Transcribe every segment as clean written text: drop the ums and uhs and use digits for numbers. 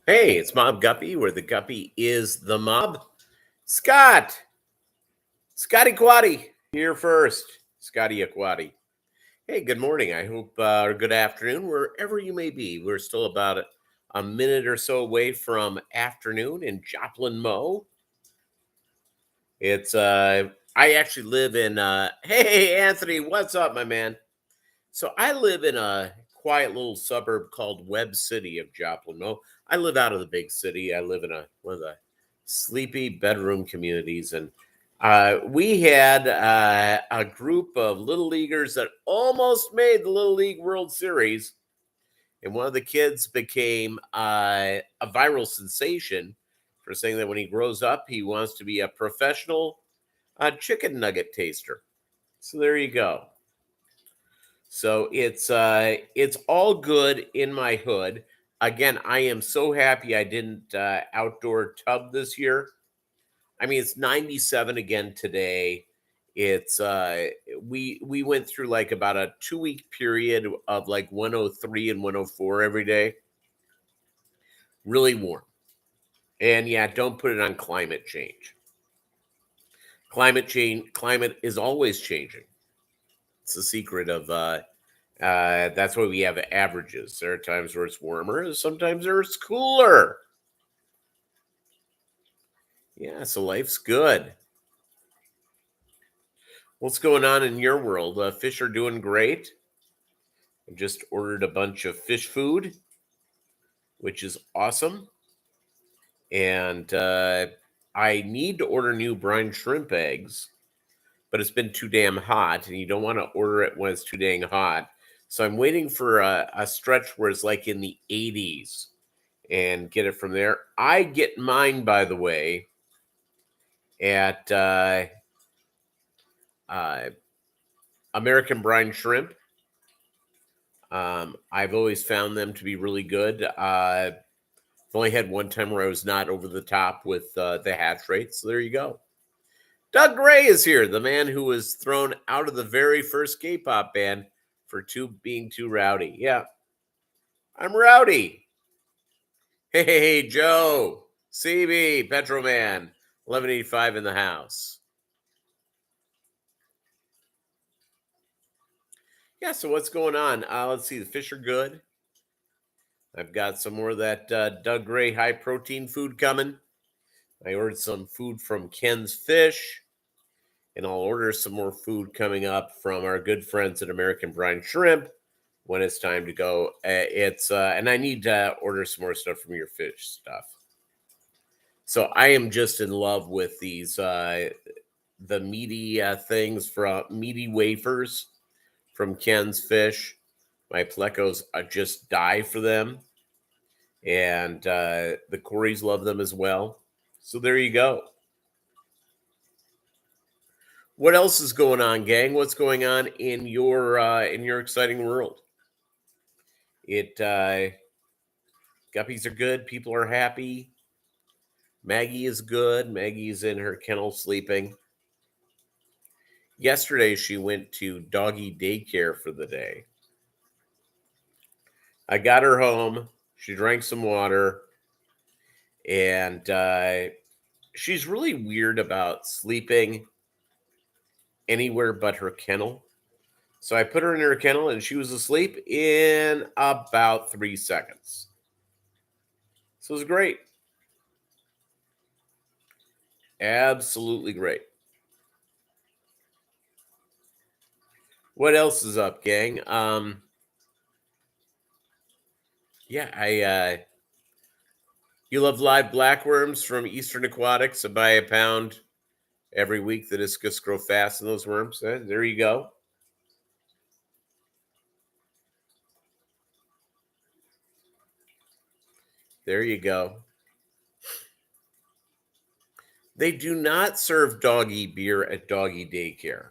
Hey, it's Mob Guppy, where the Guppy is the mob. Scott, Scotty Quaddy, here first. Scotty Aquati. Hey, good morning. I hope, or good afternoon, wherever you may be. We're still about a minute or so away from afternoon in Joplin, Mo. I actually live in, hey, Anthony, what's up, my man? So I live in a quiet little suburb called Webb City of Joplin, Mo. I live out of the big city. I live in one of the sleepy bedroom communities, and we had a group of little leaguers that almost made the Little League World Series, and one of the kids became a viral sensation for saying that when he grows up, he wants to be a professional chicken nugget taster. So there you go. So it's all good in my hood. Again, I am so happy I didn't outdoor tub this year. I mean, it's 97 again today. It's we went through like about a 2 week period of like 103 and 104 every day. Really warm. And yeah, don't put it on climate change. Climate is always changing. It's the secret of that's why we have averages. There are times where it's warmer, sometimes it's cooler. Yeah, so life's good. What's going on in your world? Fish are doing great. I just ordered a bunch of fish food, which is awesome. And I need to order new brine shrimp eggs, but it's been too damn hot, and you don't want to order it when it's too dang hot. So I'm waiting for a stretch where it's like in the 80s and get it from there. I get mine, by the way, at American Brine Shrimp. I've always found them to be really good. I've only had one time where I was not over the top with the hatch rate. So there you go. Doug Gray is here, the man who was thrown out of the very first K-pop band for being too rowdy. Yeah, I'm rowdy. Hey, Joe, CB, Petroman, 1185 in the house. Yeah, so what's going on? Let's see, the fish are good. I've got some more of that Doug Gray high protein food coming. I ordered some food from Ken's Fish, and I'll order some more food coming up from our good friends at American Brine Shrimp when it's time to go. And I need to order some more stuff from your fish stuff. So I am just in love with these the meaty things from meaty wafers from Ken's Fish. My plecos just die for them, and the Corys love them as well. So there you go. What else is going on, gang? What's going on in your exciting world? Guppies are good. People are happy. Maggie is good. Maggie's in her kennel sleeping. Yesterday, she went to doggy daycare for the day. I got her home. She drank some water. And she's really weird about sleeping anywhere but her kennel. So I put her in her kennel, and she was asleep in about 3 seconds. So it was great. Absolutely great. What else is up, gang? You love live blackworms from Eastern Aquatics. I buy a pound every week. The discus grow fast in those worms. There you go. There you go. They do not serve doggy beer at doggy daycare.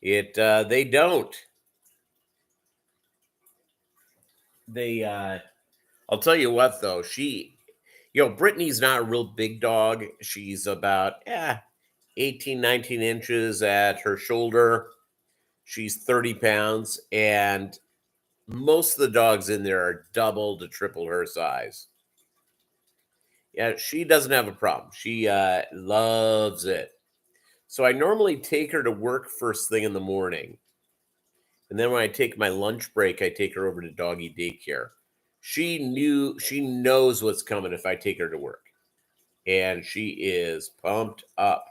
They don't. I'll tell you what though, Brittany's not a real big dog. She's about 18, 19 inches at her shoulder. She's 30 pounds, and Most of the dogs in there are double to triple her size. Yeah, she doesn't have a problem. She loves it. So I normally take her to work first thing in the morning. And then when I take my lunch break, I take her over to doggy daycare. She knows what's coming if I take her to work. And she is pumped up.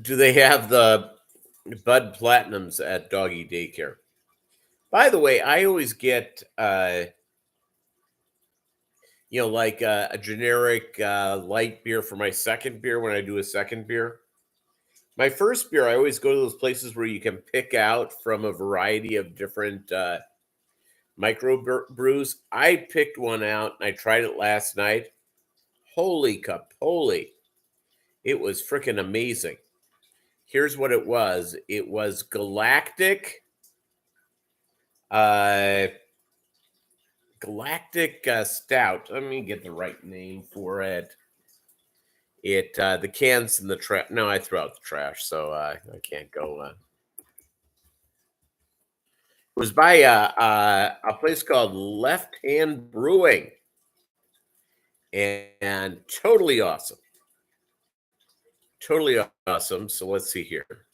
Do they have the Bud Platinums at doggy daycare? By the way, I always get like a generic light beer for my second beer when I do a second beer. My first beer, I always go to those places where you can pick out from a variety of different brews. I picked one out and I tried it last night. Holy cup, holy. It was freaking amazing. Here's what it was. It was Galactic Stout. Let me get the right name for it. The cans in the trash. No, I threw out the trash, so I can't go. It was by a place called Left Hand Brewing, and totally awesome. Totally awesome. So let's see here.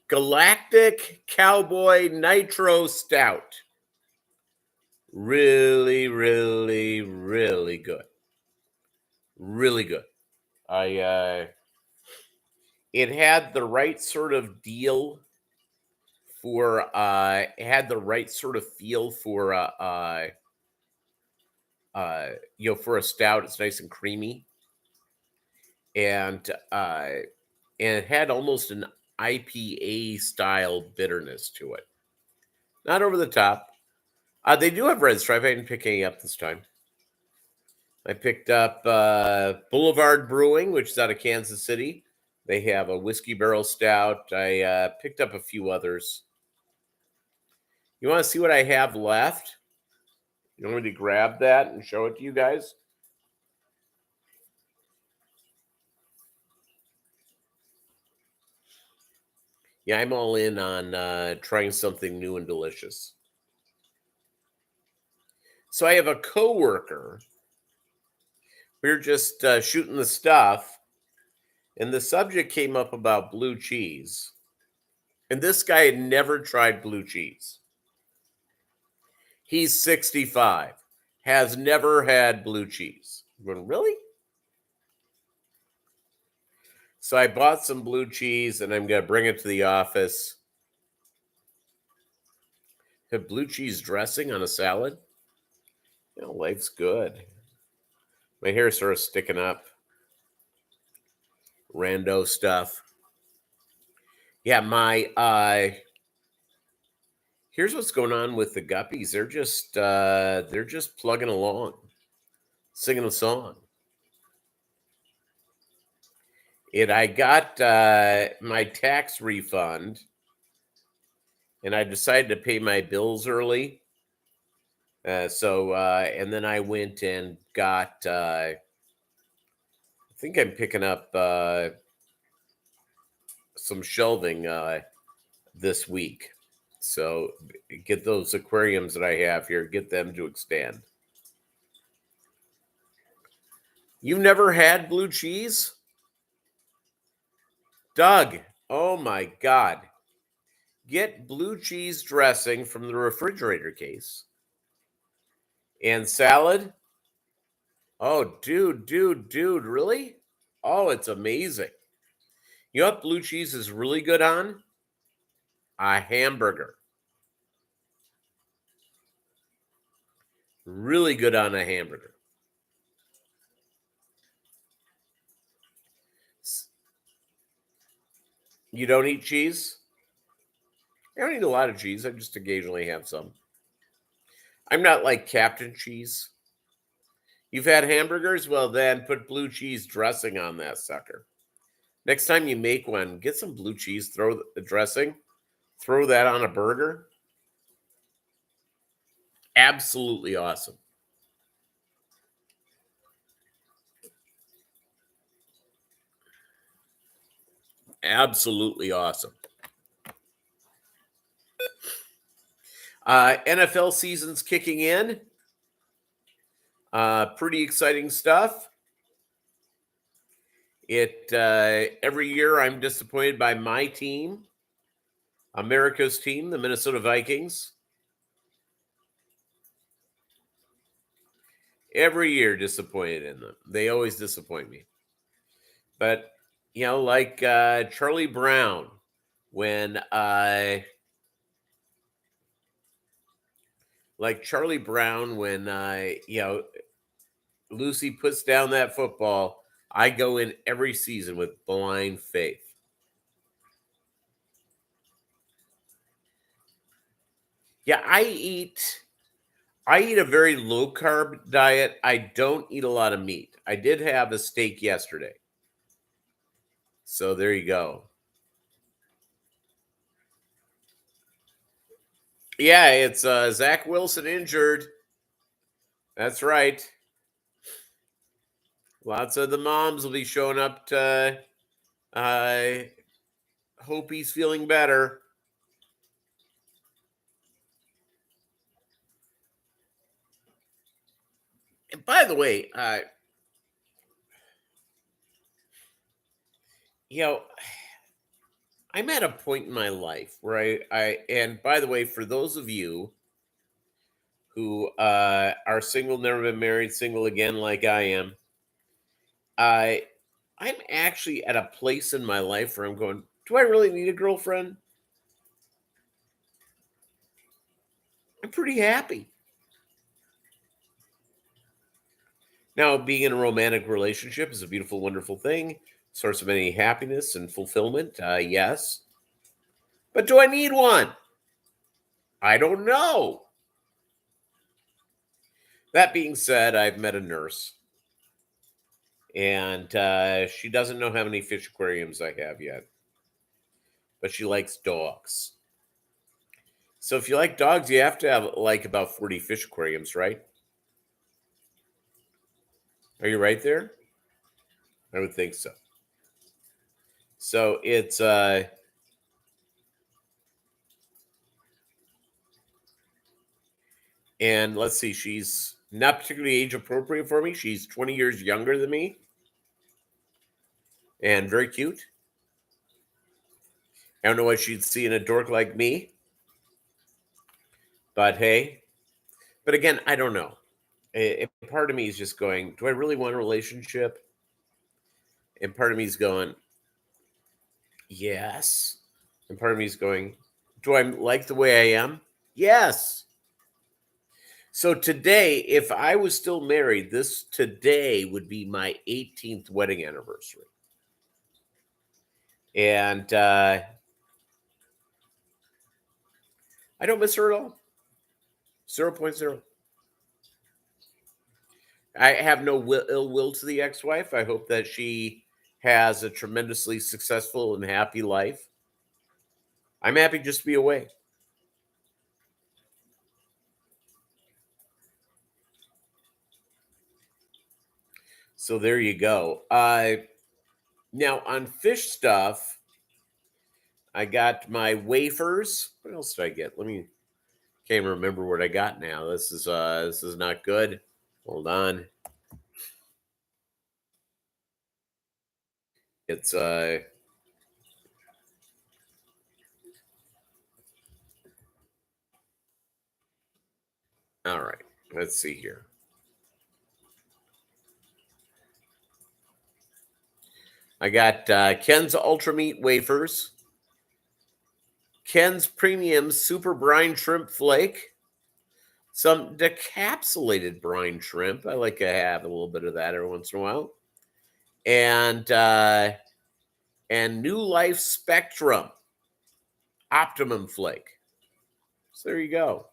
Galactic Cowboy Nitro Stout. Really, really, really good. Really good. It had the right sort of deal for it had the right sort of feel for for a stout. It's nice and creamy. And it had almost an IPA style bitterness to it. Not over the top. They do have Red Stripe. I didn't pick any up this time. I picked up Boulevard Brewing, which is out of Kansas City. They have a whiskey barrel stout. I picked up a few others. You want to see what I have left? You want me to grab that and show it to you guys? Yeah, I'm all in on trying something new and delicious. So I have a coworker. We were just shooting the stuff, and the subject came up about blue cheese. And this guy had never tried blue cheese. He's 65, has never had blue cheese. I'm going, really? So I bought some blue cheese, and I'm going to bring it to the office. Have blue cheese dressing on a salad? Life's good. My hair's sort of sticking up. Rando stuff. Yeah, here's what's going on with the Guppies. They're just plugging along, singing a song. I got my tax refund, and I decided to pay my bills early. And then I went and got. I think I'm picking up some shelving this week. So get those aquariums that I have here, get them to expand. You've never had blue cheese? Doug, oh my God. Get blue cheese dressing from the refrigerator case. And salad? Oh, dude, really? Oh, it's amazing. You know what blue cheese is really good on? A hamburger. Really good on a hamburger. You don't eat cheese? I don't eat a lot of cheese. I just occasionally have some. I'm not like Captain Cheese. You've had hamburgers? Well, then put blue cheese dressing on that sucker. Next time you make one, get some blue cheese, throw the dressing, throw that on a burger. Absolutely awesome. Absolutely awesome. NFL season's kicking in. Pretty exciting stuff. Every year I'm disappointed by my team, America's team, the Minnesota Vikings. Every year disappointed in them. They always disappoint me. But like Charlie Brown when Lucy puts down that football, I go in every season with blind faith. Yeah, I eat a very low carb diet. I don't eat a lot of meat. I did have a steak yesterday. So there you go. Yeah, it's Zach Wilson injured. That's right. Lots of the moms will be showing up to hope he's feeling better. And by the way, I'm at a point in my life where and by the way, for those of you who are single, never been married, single again, like I am, I I'm actually at a place in my life where I'm going, do I really need a girlfriend? I'm pretty happy. Now, being in a romantic relationship is a beautiful, wonderful thing, source of any happiness and fulfillment. Yes. But do I need one? I don't know. That being said, I've met a nurse, and she doesn't know how many fish aquariums I have yet, but she likes dogs. So if you like dogs, you have to have like about 40 fish aquariums, right? Are you right there? I would think so. So it's and let's see, she's not particularly age appropriate for me. She's 20 years younger than me and very cute. I don't know what she'd see in a dork like me, but hey. But again, I don't know. Part of me is just going, do I really want a relationship? And part of me is going, yes. And part of me is going, do I like the way I am? Yes. So today, if I was still married, this today would be my 18th wedding anniversary. And I don't miss her at all. 0.0. I have no ill will to the ex-wife. I hope that she has a tremendously successful and happy life. I'm happy just to be away. So there you go. Now on fish stuff, I got my wafers. What else did I get? Can't remember what I got now. This is not good. Hold on. It's all right. Let's see here. I got Ken's Ultra Meat wafers, Ken's Premium Super Brine Shrimp Flake, some decapsulated brine shrimp. I like to have a little bit of that every once in a while, and New Life Spectrum Optimum Flake. So there you go.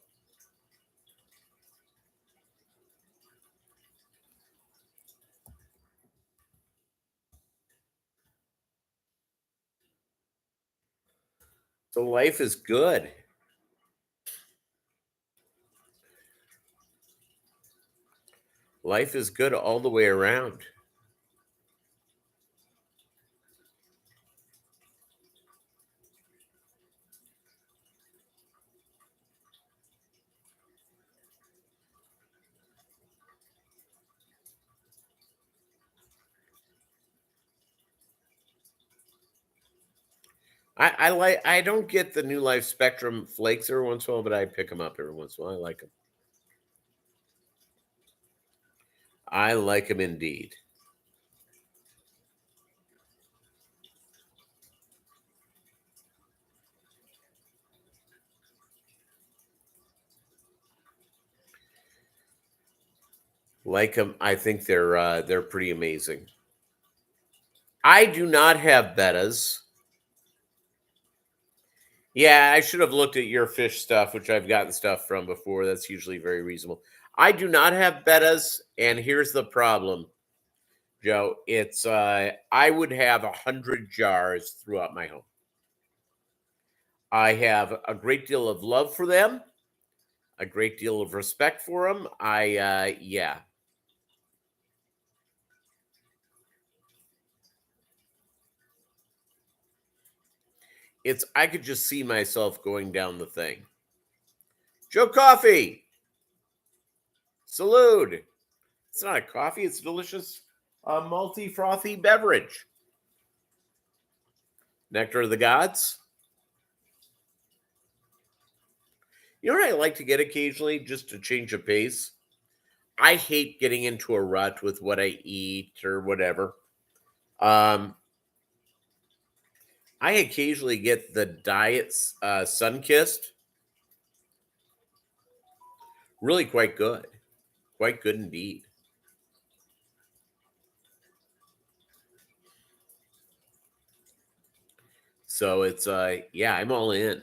So life is good. Life is good all the way around. I don't get the New Life Spectrum flakes every once in a while, but I pick them up every once in a while. I like them. I like them indeed. Like them. I think they're pretty amazing. I do not have bettas. Yeah, I should have looked at your fish stuff, which I've gotten stuff from before. That's usually very reasonable. I do not have bettas, and here's the problem, Joe. It's I would have 100 jars throughout my home. I have a great deal of love for them, a great deal of respect for them. Yeah, it's I could just see myself going down the thing. Joe Coffee, salute. It's not a coffee; it's a delicious, multi frothy beverage. Nectar of the gods. You know what I like to get occasionally, just to change the pace. I hate getting into a rut with what I eat or whatever. Um, I occasionally get the diets sun kissed. Really quite good indeed. So it's yeah, I'm all in.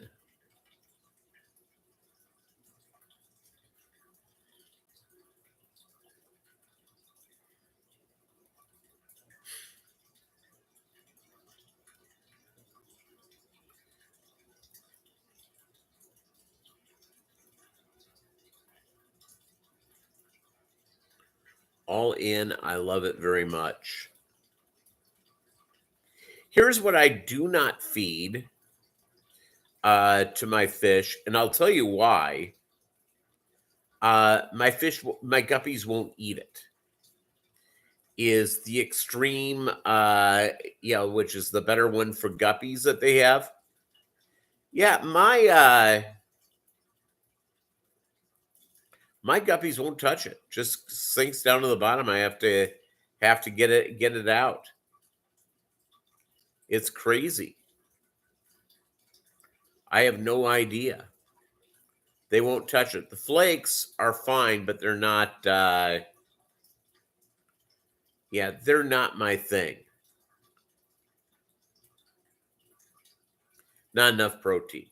All in. I love it very much. Here's what I do not feed to my fish, and I'll tell you why. My guppies won't eat it. Is the extreme, which is the better one for guppies that they have. Yeah, my guppies won't touch it. Just sinks down to the bottom. I have to get it out. It's crazy. I have no idea. They won't touch it. The flakes are fine, but they're not. Yeah, they're not my thing. Not enough protein.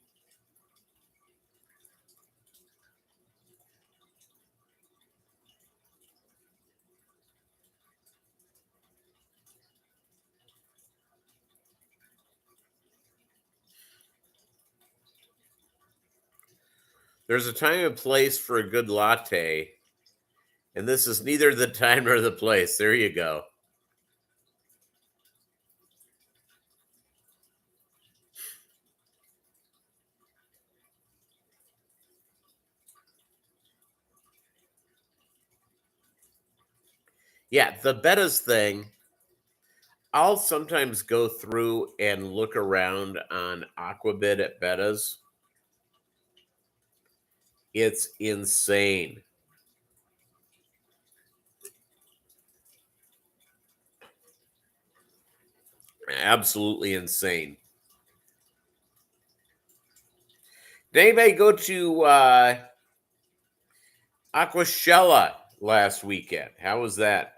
There's a time and place for a good latte, and this is neither the time nor the place. There you go. Yeah, the bettas thing. I'll sometimes go through and look around on Aquabid at bettas. It's insane. Absolutely insane. Did anybody go to Aquashella last weekend? How was that?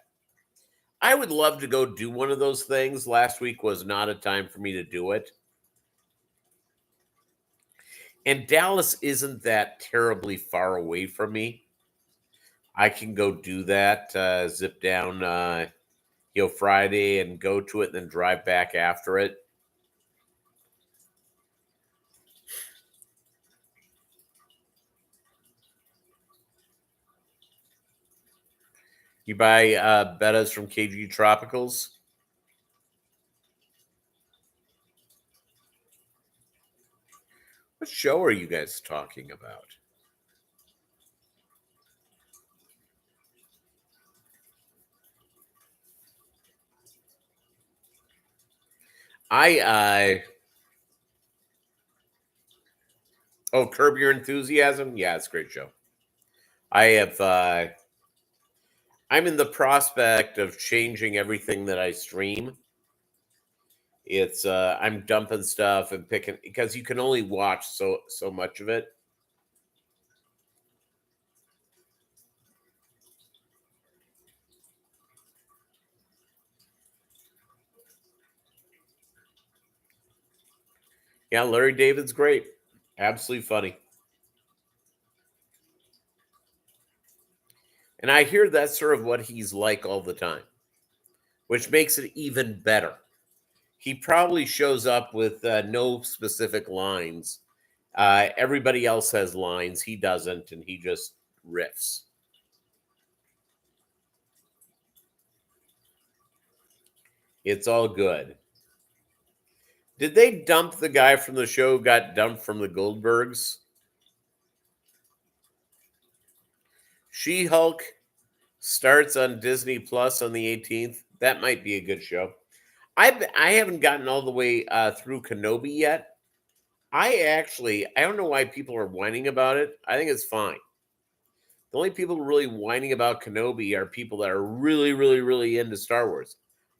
I would love to go do one of those things. Last week was not a time for me to do it. And Dallas isn't that terribly far away from me. I can go do that, zip down, Friday and go to it and then drive back after it. You buy bettas from KG Tropicals? What show are you guys talking about? I Oh, Curb Your Enthusiasm? Yeah, it's a great show. I have I'm in the prospect of changing everything that I stream. It's I'm dumping stuff and picking because you can only watch so much of it. Yeah, Larry David's great. Absolutely funny. And I hear that's sort of what he's like all the time, which makes it even better. He probably shows up with no specific lines. Everybody else has lines. He doesn't, and he just riffs. It's all good. Did they dump the guy from the show who got dumped from the Goldbergs? She Hulk starts on Disney Plus on the 18th. That might be a good show. I haven't gotten all the way through Kenobi yet. I don't know why people are whining about it. I think it's fine. The only people really whining about Kenobi are people that are really, really, really into Star Wars.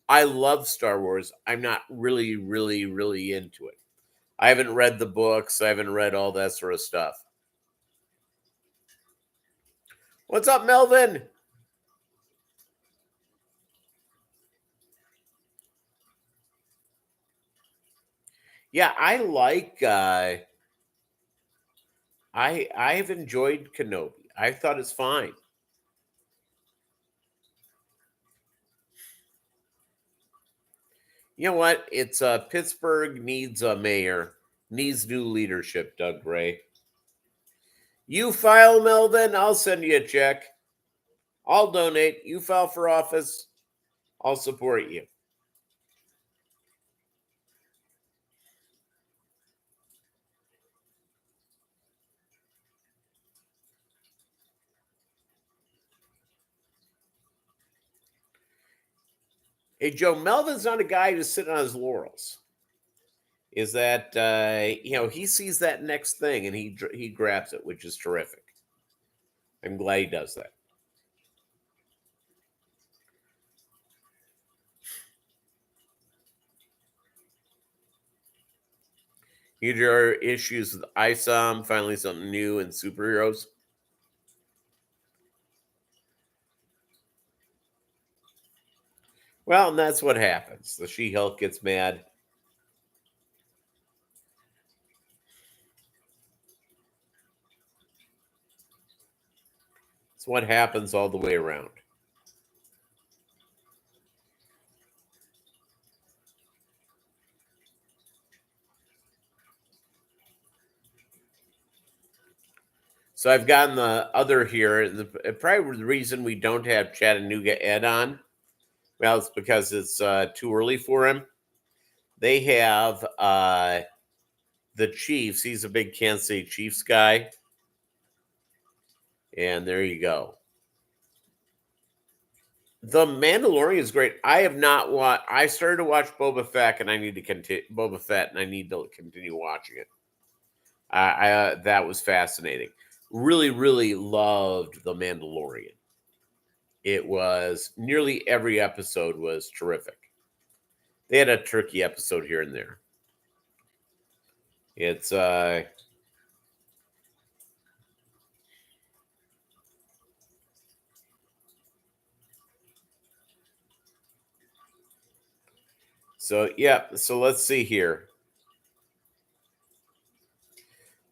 I love Star Wars. I'm not really, really, really into it. I haven't read the books. I haven't read all that sort of stuff. What's up, Melvin? Yeah, I like I've enjoyed Kenobi. I thought it's fine. You know what? It's Pittsburgh needs a mayor, needs new leadership, Doug Gray. You file, Melvin, I'll send you a check. I'll donate. You file for office, I'll support you. Hey, Joe, Melvin's not a guy who's sitting on his laurels. Is that he sees that next thing and he grabs it, which is terrific. I'm glad he does that. Huge are issues with ISOM, finally something new and superheroes. Well, and that's what happens. The She-Hulk gets mad. It's what happens all the way around. So I've gotten the other here. Probably the reason we don't have Chattanooga Ed on, well, it's because it's too early for him. They have the Chiefs. He's a big Kansas City Chiefs guy. And there you go. The Mandalorian is great. I have not watched. I started to watch Boba Fett, and I need to continue Boba Fett, and I need to continue watching it. That was fascinating. Really, really loved the Mandalorian. It was nearly every episode was terrific. They had a turkey episode here and there. It's so yeah. So let's see here.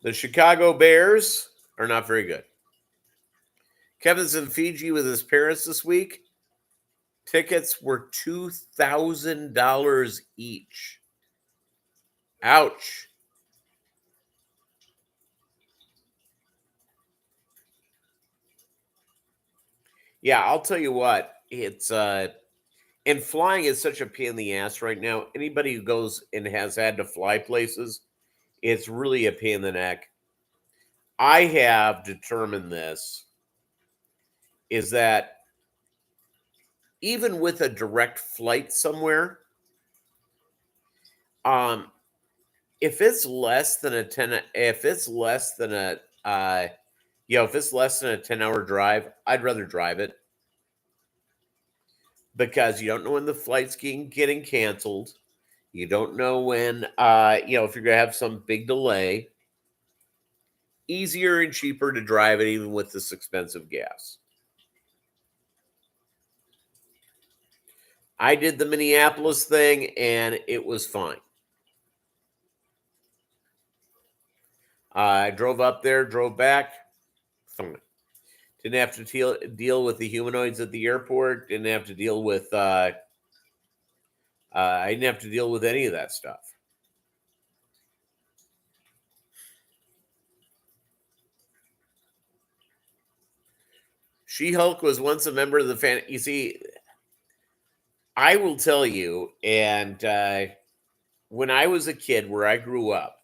The Chicago Bears are not very good. Kevin's in Fiji with his parents this week. Tickets were $2,000 each. Ouch. Yeah, I'll tell you what. It's and flying is such a pain in the ass right now. Anybody who goes and has had to fly places, it's really a pain in the neck. I have determined this is that even with a direct flight somewhere, um, if it's less than a 10, if it's less than a, if it's less than a 10-hour drive, I'd rather drive it because you don't know when the flight's getting canceled. You don't know when, if you're going to have some big delay. Easier and cheaper to drive it, even with this expensive gas. I did the Minneapolis thing, and it was fine. I drove up there, drove back, fine. Didn't have to deal with the humanoids at the airport. Didn't have to deal with. I didn't have to deal with any of that stuff. She-Hulk was once a member of the fan. You see, I will tell you, and when I was a kid, where I grew up,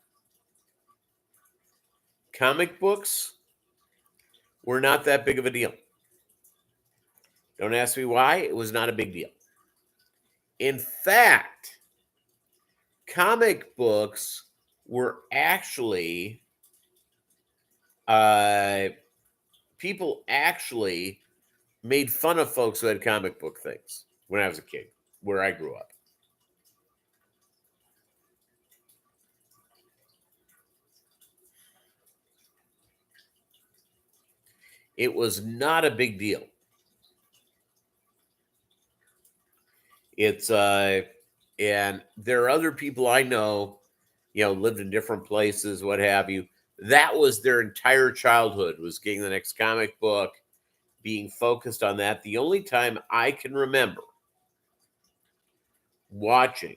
comic books were not that big of a deal. Don't ask me why. It was not a big deal. In fact, comic books were actually, people actually made fun of folks who had comic book things when I was a kid, where I grew up. It was not a big deal. It's and there are other people I know, lived in different places, what have you. That was their entire childhood, was getting the next comic book, being focused on that. The only time I can remember watching,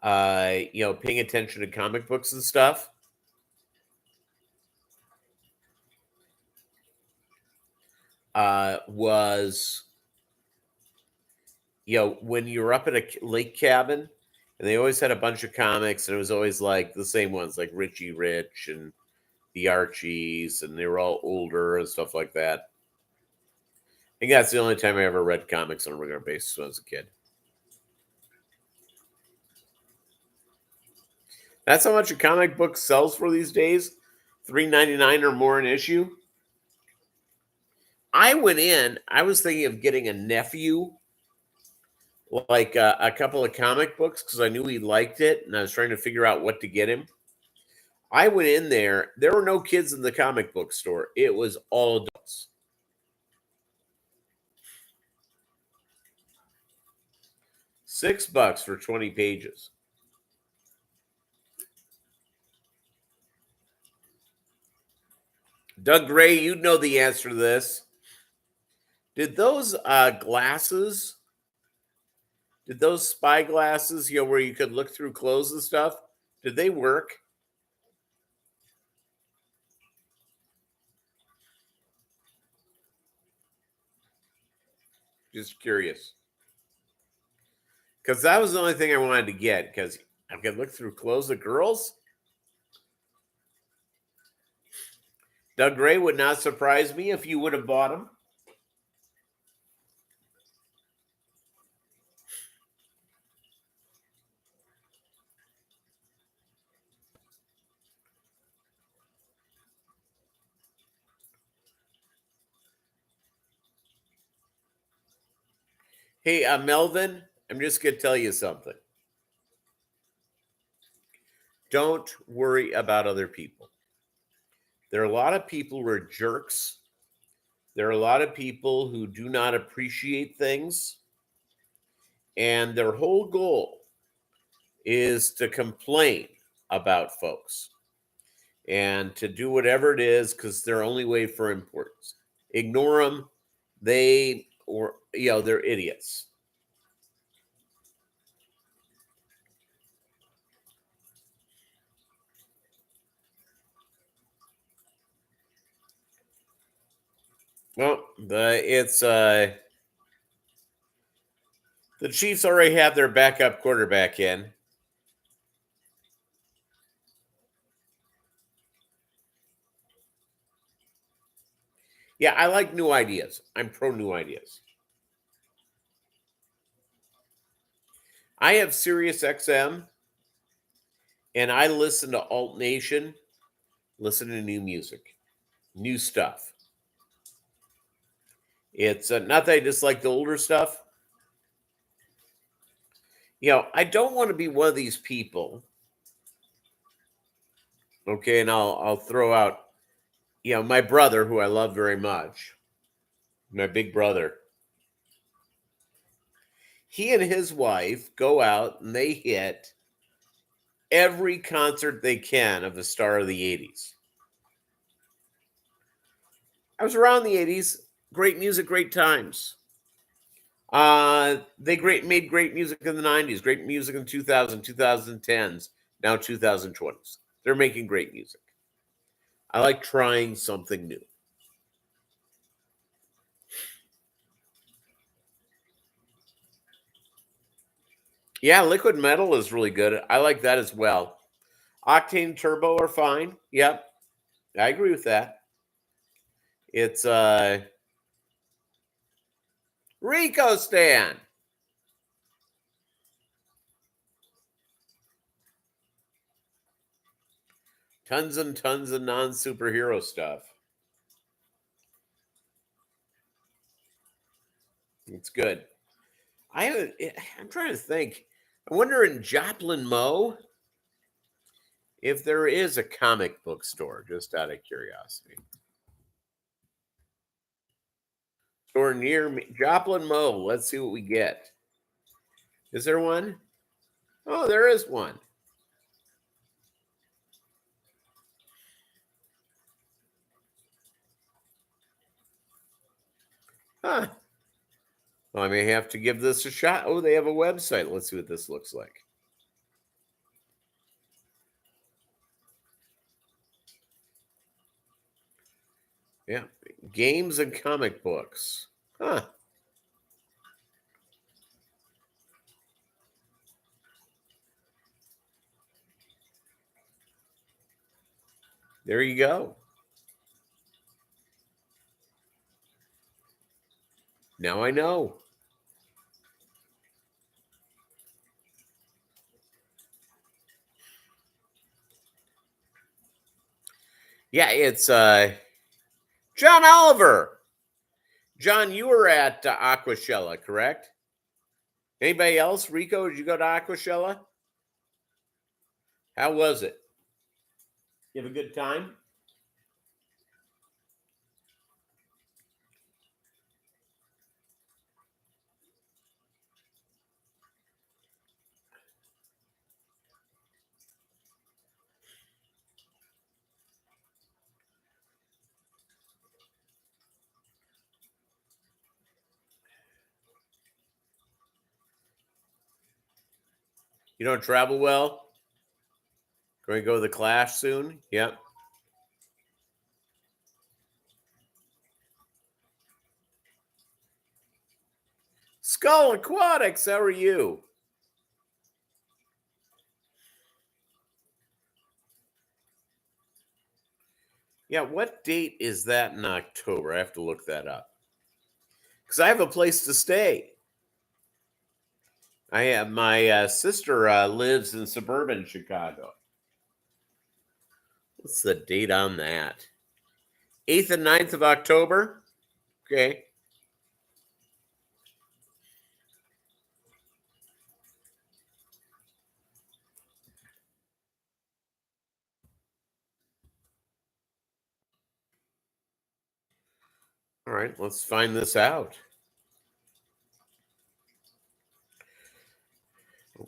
paying attention to comic books and stuff, was when you were up at a lake cabin, and they always had a bunch of comics, and it was always like the same ones, like Richie Rich and the Archies, and they were all older and stuff like that. I think that's the only time I ever read comics on a regular basis when I was a kid. That's how much a comic book sells for these days? $3.99 or more an issue. I went in, I was thinking of getting a nephew like a couple of comic books because I knew he liked it, and I was trying to figure out what to get him. I went in there. There were no kids in the comic book store. It was all adults. $6 for 20 pages. Doug Gray, you know the answer to this. Did those glasses, did those spy glasses, where you could look through clothes and stuff, did they work? Just curious. Because that was the only thing I wanted to get, because I could look through clothes of girls. Doug Gray, would not surprise me if you would have bought them. Hey, Melvin, I'm just going to tell you something. Don't worry about other people. There are a lot of people who are jerks. There are a lot of people who do not appreciate things. And their whole goal is to complain about folks and to do whatever it is because their only way for importance. Ignore them. They're idiots. Well, the Chiefs already have their backup quarterback in. Yeah, I like new ideas. I'm pro new ideas. I have Sirius XM, and I listen to Alt Nation, listen to new music, new stuff. It's not that I dislike the older stuff. I don't want to be one of these people. Okay, and I'll throw out, my brother, who I love very much, my big brother. He and his wife go out and they hit every concert they can of the star of the 80s. I was around the 80s. Great music, great times. They made great music in the 90s, great music in 2000, 2010s, now 2020s. They're making great music. I like trying something new. Yeah, liquid metal is really good. I like that as well. Octane Turbo are fine. Yep. I agree with that. It's Rico Stan. Tons and tons of non-superhero stuff. It's good. I'm trying to think. I wonder in Joplin Mo if there is a comic book store, just out of curiosity. Store near me, Joplin Mo. Let's see what we get. Is there one? Oh, there is one. Huh. Well, I may have to give this a shot. Oh, they have a website. Let's see what this looks like. Yeah. Games and comic books. Huh. There you go. Now I know. Yeah, it's John Oliver. John, you were at Aquashella, correct? Anybody else? Rico, did you go to Aquashella? How was it? You have a good time? You don't travel well? Going to go to the Clash soon? Yep. Skull Aquatics, how are you? Yeah, what date is that in October? I have to look that up. Because I have a place to stay. I have my sister lives in suburban Chicago. What's the date on that? 8th and 9th of October? Okay. All right, let's find this out.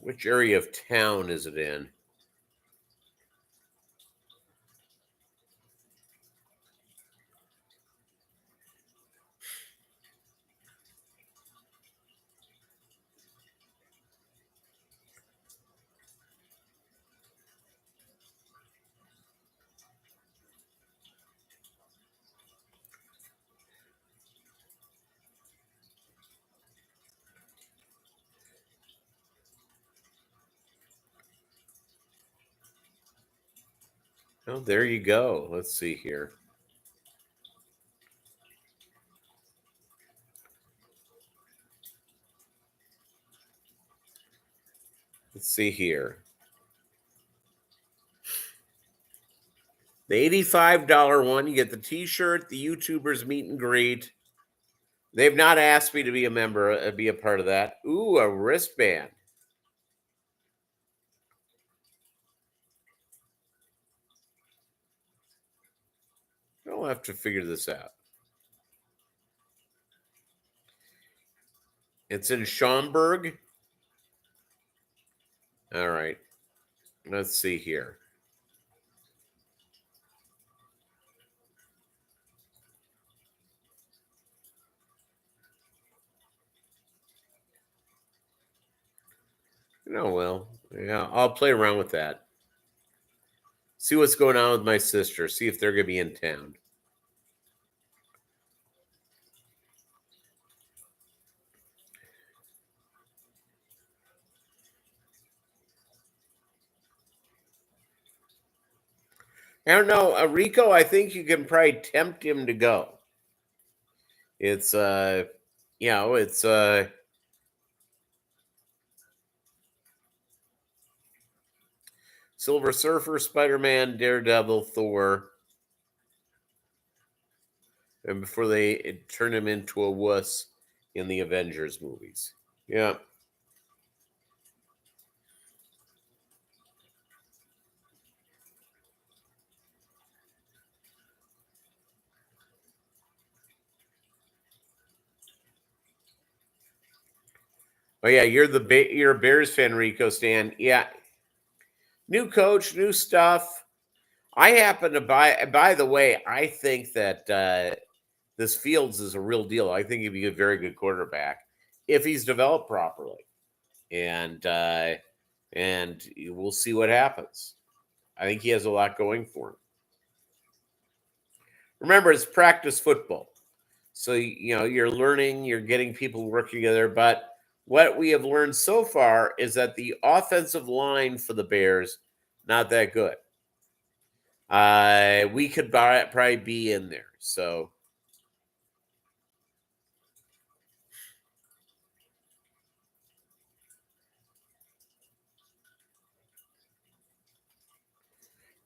Which area of town is it in? Oh, there you go. Let's see here. Let's see here. The $85 one, you get the T-shirt, the YouTubers meet and greet. They've not asked me to be a member, be a part of that. Ooh, a wristband. I'll have to figure this out. It's in Schaumburg. All right. Let's see here. Oh, well, yeah, I'll play around with that. See what's going on with my sister. See if they're going to be in town. I don't know. Rico, I think you can probably tempt him to go. It's, it's, Silver Surfer, Spider-Man, Daredevil, Thor. And before they turn him into a wuss in the Avengers movies. Yeah. Oh yeah, you're a Bears fan, Rico Stan. Yeah. New coach, new stuff. I happen to by the way, I think that this Fields is a real deal. I think he'd be a very good quarterback if he's developed properly. And we'll see what happens. I think he has a lot going for him. Remember, it's practice football. So, you're learning, you're getting people working together. But what we have learned so far is that the offensive line for the Bears, not that good. We could probably be in there. So,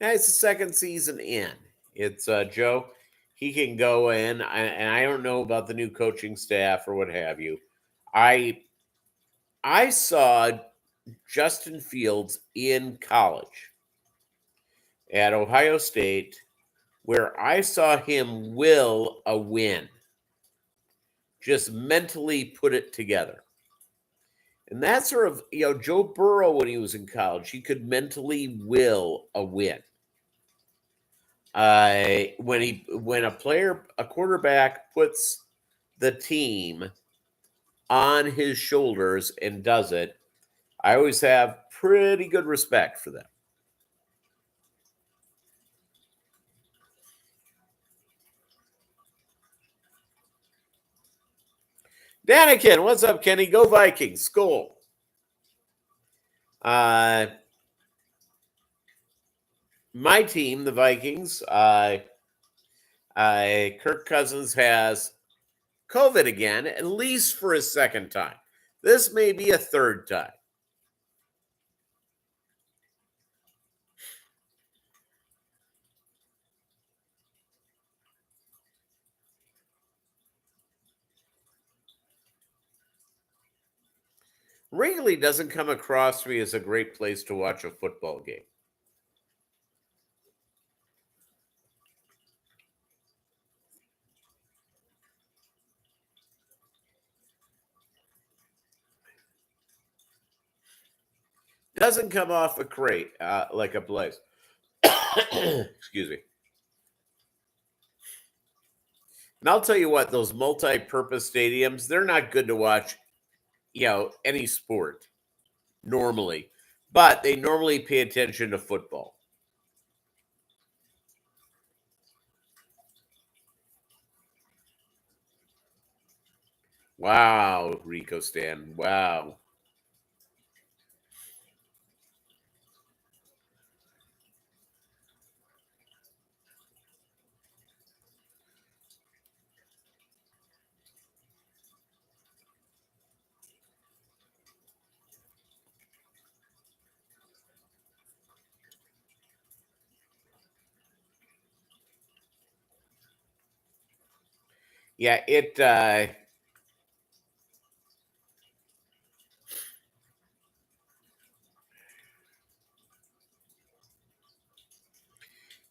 now it's the second season in. It's Joe. He can go in, and I don't know about the new coaching staff or what have you. I saw Justin Fields in college at Ohio State, where I saw him will a win, just mentally put it together. And that sort of, Joe Burrow, when he was in college, he could mentally will a win. When a quarterback puts the team on his shoulders and does it, I always have pretty good respect for them. Danikin, what's up, Kenny? Go Vikings. Skull. My team, the Vikings, Kirk Cousins has COVID again, at least for a second time. This may be a third time. Wrigley doesn't come across to me as a great place to watch a football game. Doesn't come off a crate like a place. Excuse me. And I'll tell you what, those multi-purpose stadiums, they're not good to watch, any sport normally. But they normally pay attention to football. Wow, Rico Stan. Wow. Yeah, it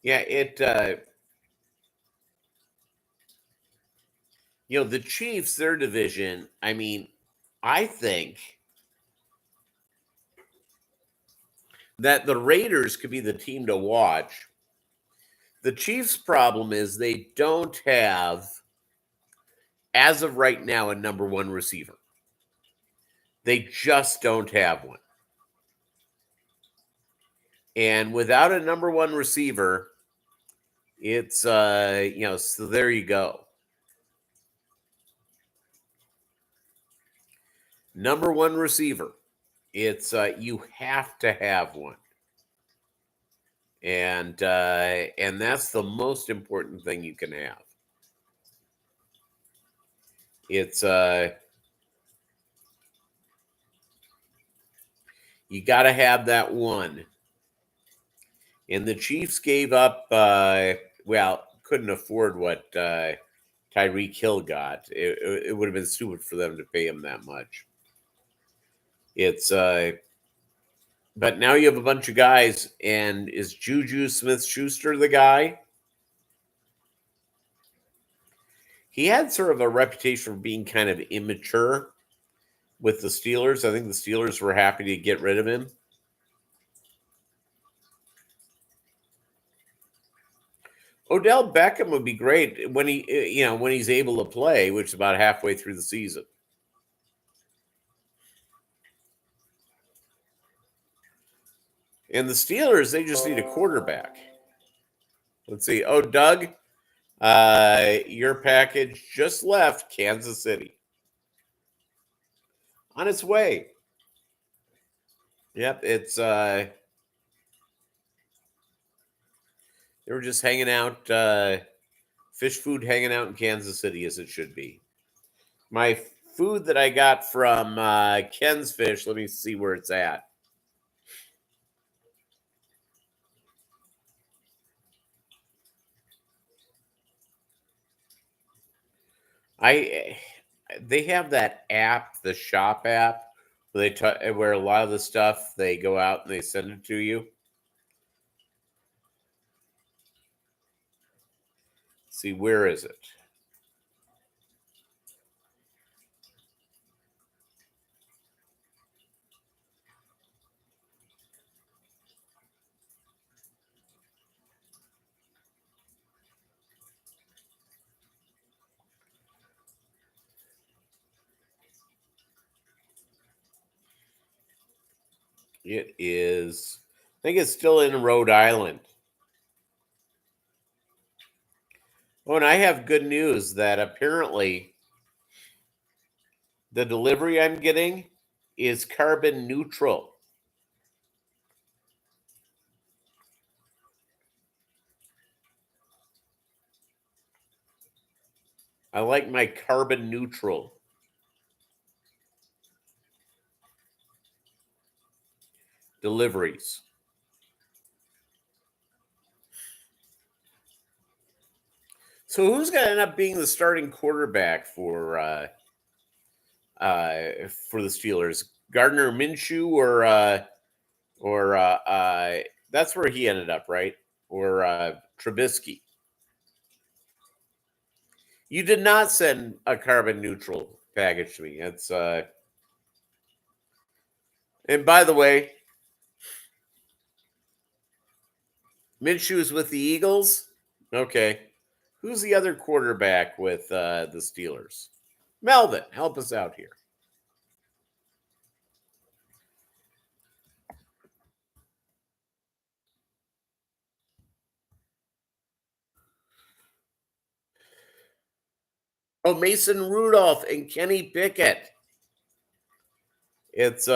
yeah, it the Chiefs, their division, I mean, I think that the Raiders could be the team to watch. The Chiefs' problem is they don't have, as of right now, a number one receiver. They just don't have one. And without a number one receiver, it's so there you go. Number one receiver. It's you have to have one. And that's the most important thing you can have. It's you got to have that one. And the Chiefs gave up couldn't afford what Tyreek Hill got. It would have been stupid for them to pay him that much. It's but now you have a bunch of guys, and is Juju Smith-Schuster the guy? He had sort of a reputation for being kind of immature with the Steelers. I think the Steelers were happy to get rid of him. Odell Beckham would be great when when he's able to play, which is about halfway through the season. And the Steelers, they just need a quarterback. Let's see. Oh, Doug, your package just left Kansas City. On its way. Yep, it's they were just hanging out, fish food hanging out in Kansas City as it should be. My food that I got from Ken's Fish, let me see where it's at. They have that app, the shop app, where a lot of the stuff they go out and they send it to you. See, where is it? It is, I think it's still in Rhode Island. Oh, and I have good news that apparently the delivery I'm getting is carbon neutral. I like my carbon neutral deliveries. So who's going to end up being the starting quarterback for the Steelers? Gardner Minshew or that's where he ended up, right? Or Trubisky. You did not send a carbon neutral package to me. It's and by the way, Minshew is with the Eagles. Okay. Who's the other quarterback with the Steelers? Melvin, help us out here. Oh, Mason Rudolph and Kenny Pickett. It's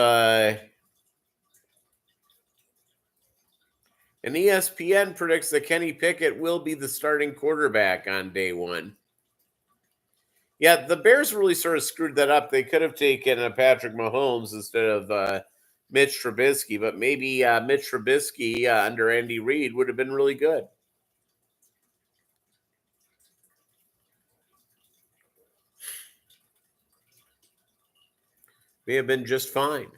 and ESPN predicts that Kenny Pickett will be the starting quarterback on day one. Yeah, the Bears really sort of screwed that up. They could have taken Patrick Mahomes instead of Mitch Trubisky, but maybe Mitch Trubisky under Andy Reid would have been really good. We have been just fine.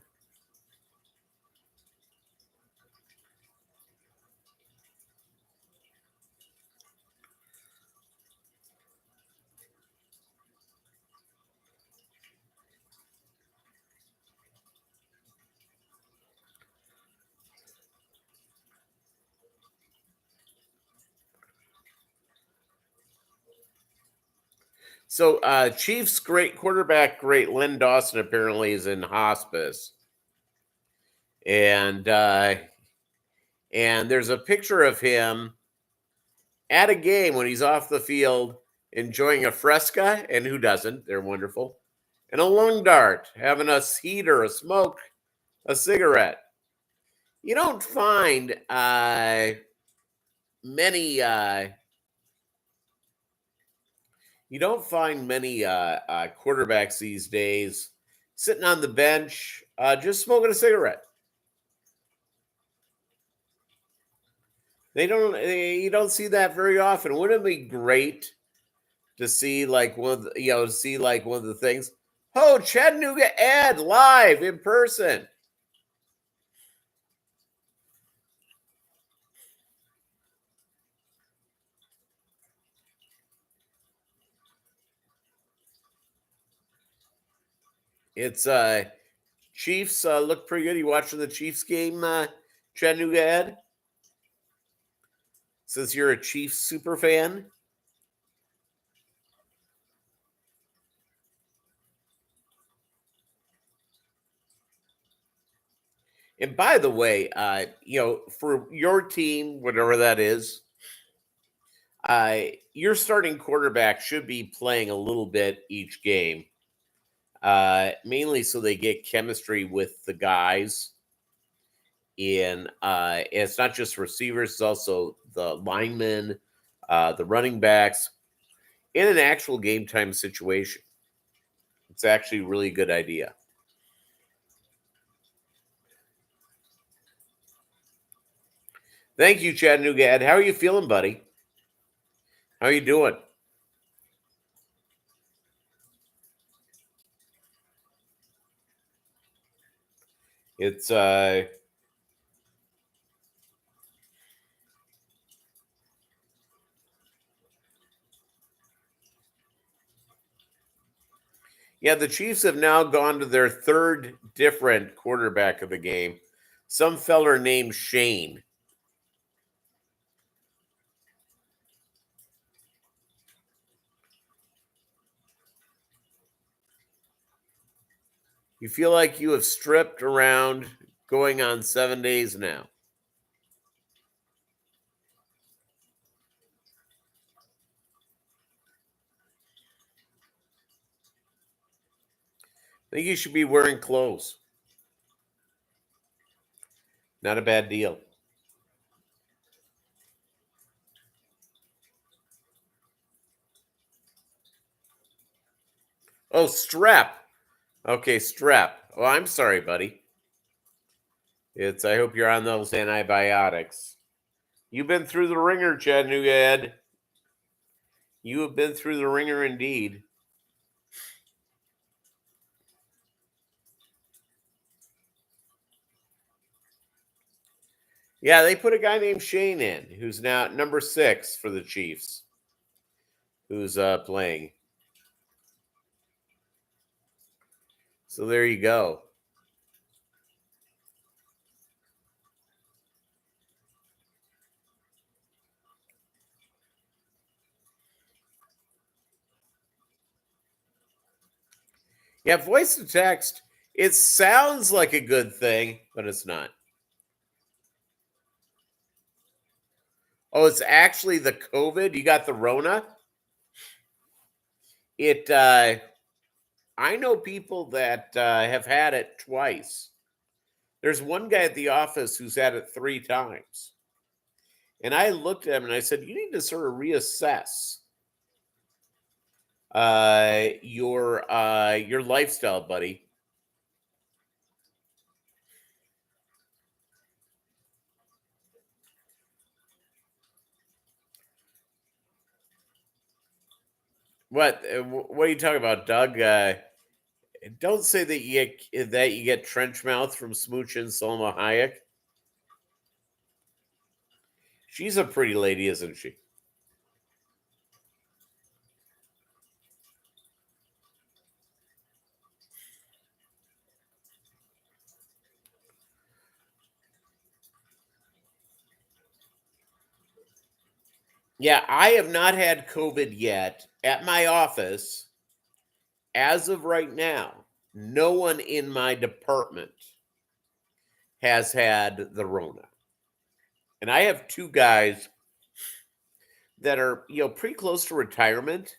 So, Chiefs great quarterback, great Len Dawson apparently is in hospice, and there's a picture of him at a game when he's off the field enjoying a Fresca, and who doesn't? They're wonderful, and a lung dart, having a heater, a smoke, a cigarette. You don't find many. You don't find many quarterbacks these days sitting on the bench, just smoking a cigarette. You don't see that very often. Wouldn't it be great to see like one of the, see like one of the things? Oh, Chattanooga Ed live in person. It's Chiefs look pretty good. You watching the Chiefs game, Chattanooga Ed? Since you're a Chiefs super fan. And by the way, for your team, whatever that is, your starting quarterback should be playing a little bit each game, mainly so they get chemistry with the guys. And it's not just receivers; it's also the linemen, the running backs, in an actual game time situation. It's actually a really good idea. Thank you, Chattanooga Ed. How are you feeling, buddy? How are you doing? It's Yeah, the Chiefs have now gone to their third different quarterback of the game. Some feller named Shane. You feel like you have stripped around going on 7 days now. I think you should be wearing clothes. Not a bad deal. Oh, strep. Okay, strep. Oh, I'm sorry, buddy. I hope you're on those antibiotics. You've been through the ringer, Chattanooga Ed. You have been through the ringer indeed. Yeah, they put a guy named Shane in, who's now number 6 for the Chiefs, who's playing. So there you go. Yeah, voice to text. It sounds like a good thing, but it's not. Oh, it's actually the COVID. You got the Rona. It. I know people that have had it twice. There's one guy at the office who's had it 3 times, and I looked at him and I said, "You need to sort of reassess your lifestyle, buddy." What? What are you talking about, Doug? Don't say that you get trench mouth from smooching Selma Hayek. She's a pretty lady, isn't she? Yeah, I have not had COVID yet at my office. As of right now, no one in my department has had the Rona. And I have two guys that are, pretty close to retirement,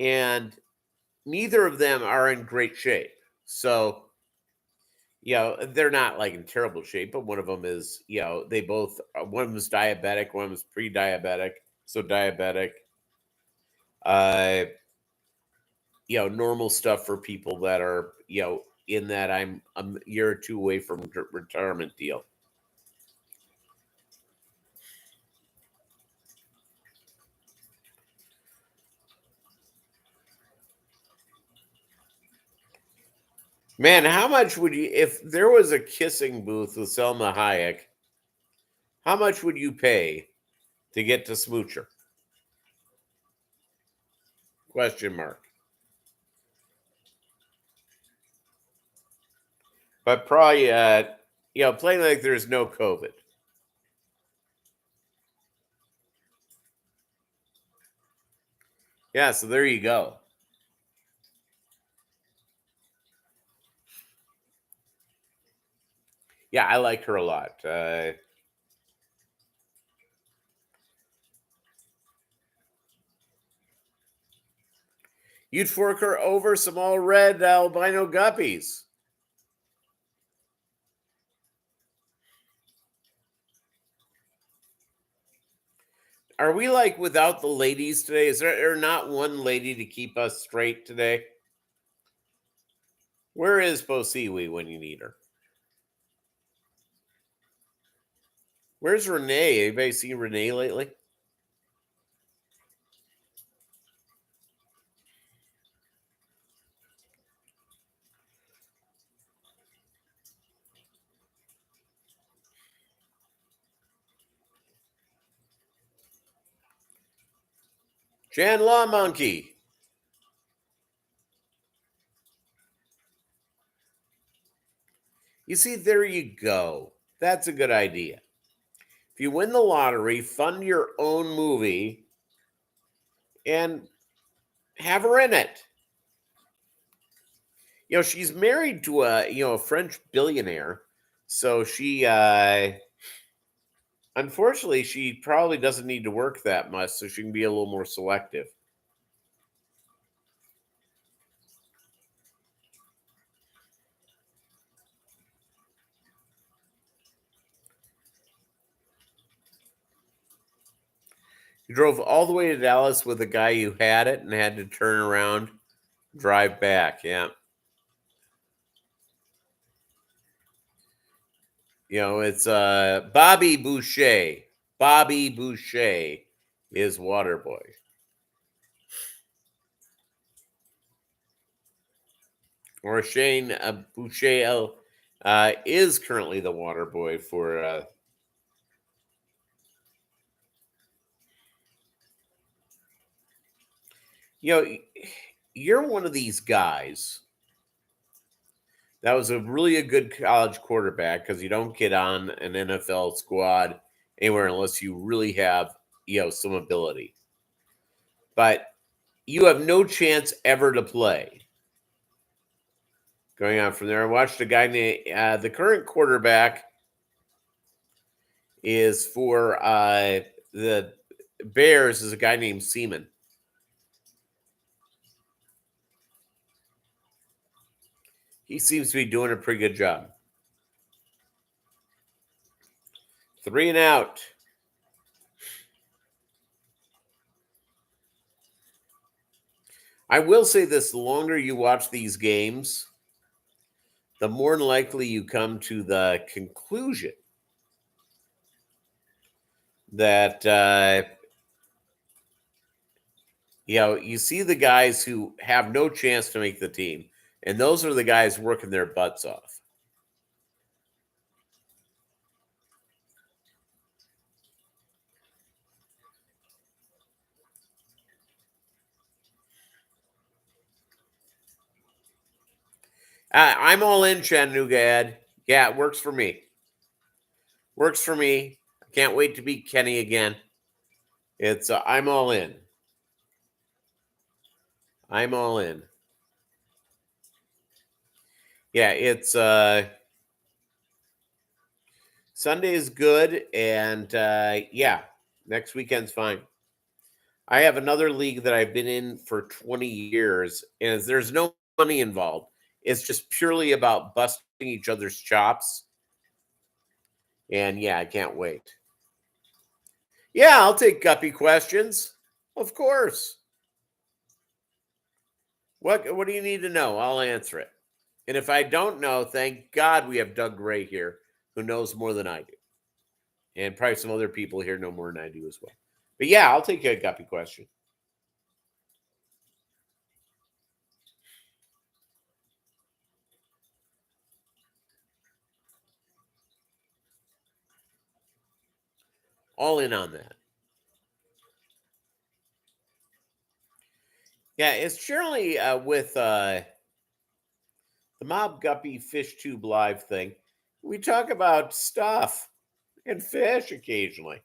and neither of them are in great shape. So, they're not like in terrible shape, but one of them is, they both, one of them is diabetic, one of them is pre diabetic. So, diabetic, uh, normal stuff for people that are, in that I'm a year or two away from retirement deal. Man, how much would you, if there was a kissing booth with Selma Hayek, how much would you pay to get to Smoocher? Question mark. But probably, playing like there's no COVID. Yeah, so there you go. Yeah, I like her a lot. You'd fork her over some all red albino guppies. Are we like without the ladies today? Is there not one lady to keep us straight today? Where is Posiwi when you need her? Where's Renee? Anybody seen Renee lately? Jan Law Monkey. You see, there you go. That's a good idea. If you win the lottery, fund your own movie and have her in it. She's married to a French billionaire. So she unfortunately she probably doesn't need to work that much, so she can be a little more selective. He drove all the way to Dallas with a guy who had it and had to turn around, drive back. Yeah. It's Bobby Boucher. Bobby Boucher is Waterboy. Or Shane Boucher is currently the Waterboy for. You're one of these guys that was really a good college quarterback because you don't get on an NFL squad anywhere unless you really have some ability. But you have no chance ever to play. Going on from there, I watched a guy named the current quarterback is for the Bears is a guy named Seaman. He seems to be doing a pretty good job. 3 and out. I will say this: the longer you watch these games, the more likely you come to the conclusion that you see the guys who have no chance to make the team. And those are the guys working their butts off. I'm all in, Chattanooga ad. Yeah, it works for me. Works for me. I can't wait to beat Kenny again. It's I'm all in. I'm all in. Yeah, it's Sunday is good, and yeah, next weekend's fine. I have another league that I've been in for 20 years, and there's no money involved. It's just purely about busting each other's chops. And yeah, I can't wait. Yeah, I'll take Guppy questions. Of course. What do you need to know? I'll answer it. And if I don't know, thank God we have Doug Gray here, who knows more than I do. And probably some other people here know more than I do as well. But yeah, I'll take a Guppy question. All in on that. Yeah, it's generally with the Mobb Guppy Fishtube live thing. We talk about stuff and fish occasionally.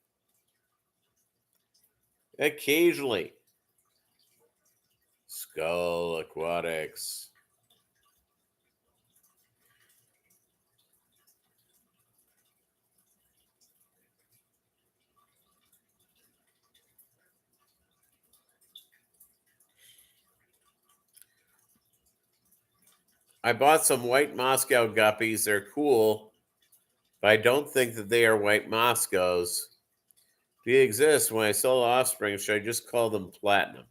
Occasionally. Skull Aquatics. I bought some white Moscow guppies. They're cool, but I don't think that they are white Moscows. They exist. When I sell offspring, should I just call them platinum?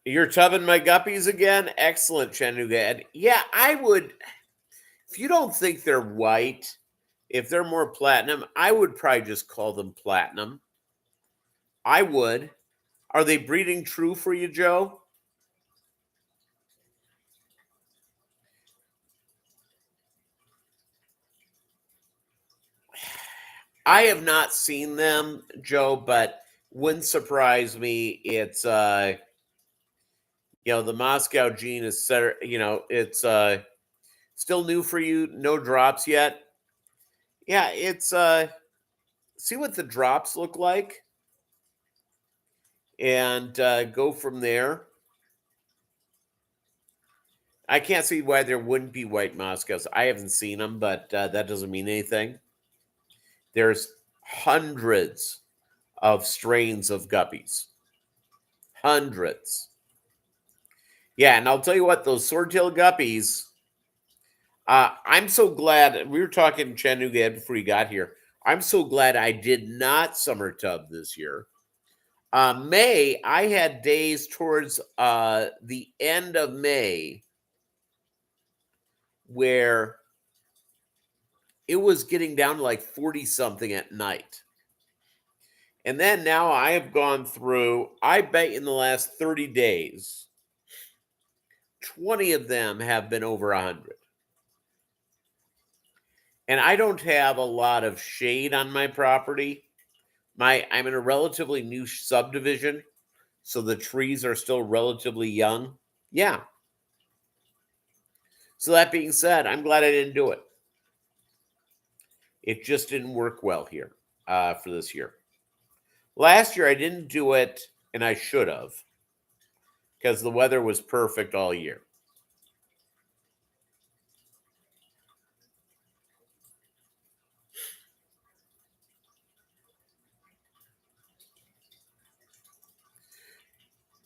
You're tubbing my guppies again? Excellent, Chattanooga. Yeah, I would. If you don't think they're white, if they're more platinum, I would probably just call them platinum. I would. Are they breeding true for you, Joe? I have not seen them, Joe, but wouldn't surprise me. It's the Moscow gene is set, it's still new for you, no drops yet. Yeah, it's see what the drops look like and go from there. I can't see why there wouldn't be white Moscows. I haven't seen them, but that doesn't mean anything. There's hundreds of strains of guppies. Hundreds. Yeah, and I'll tell you what, those sword-tailed guppies, I'm so glad. We were talking Chattanooga before you got here. I'm so glad I did not summer tub this year. May, I had days towards the end of May where it was getting down to like 40 something at night. And then now I have gone through, I bet in the last 30 days, 20 of them have been over 100. And I don't have a lot of shade on my property. I'm in a relatively new subdivision, so the trees are still relatively young. Yeah. So that being said, I'm glad I didn't do it. It just didn't work well here for this year. Last year I didn't do it, and I should have, because the weather was perfect all year.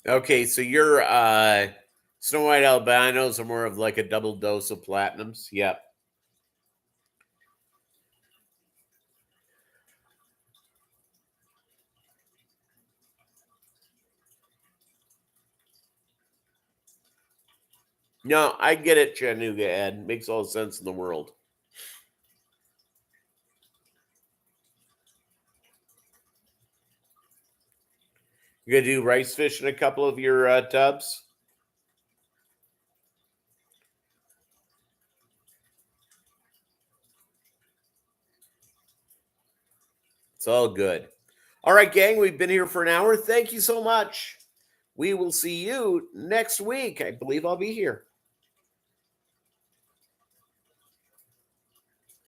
Okay, so your Snow White albinos are more of like a double dose of platinums. Yep. No, I get it, Chattanooga Ed. Makes all the sense in the world. You gonna do rice fish in a couple of your tubs? It's all good. All right, gang, we've been here for an hour. Thank you so much. We will see you next week. I believe I'll be here.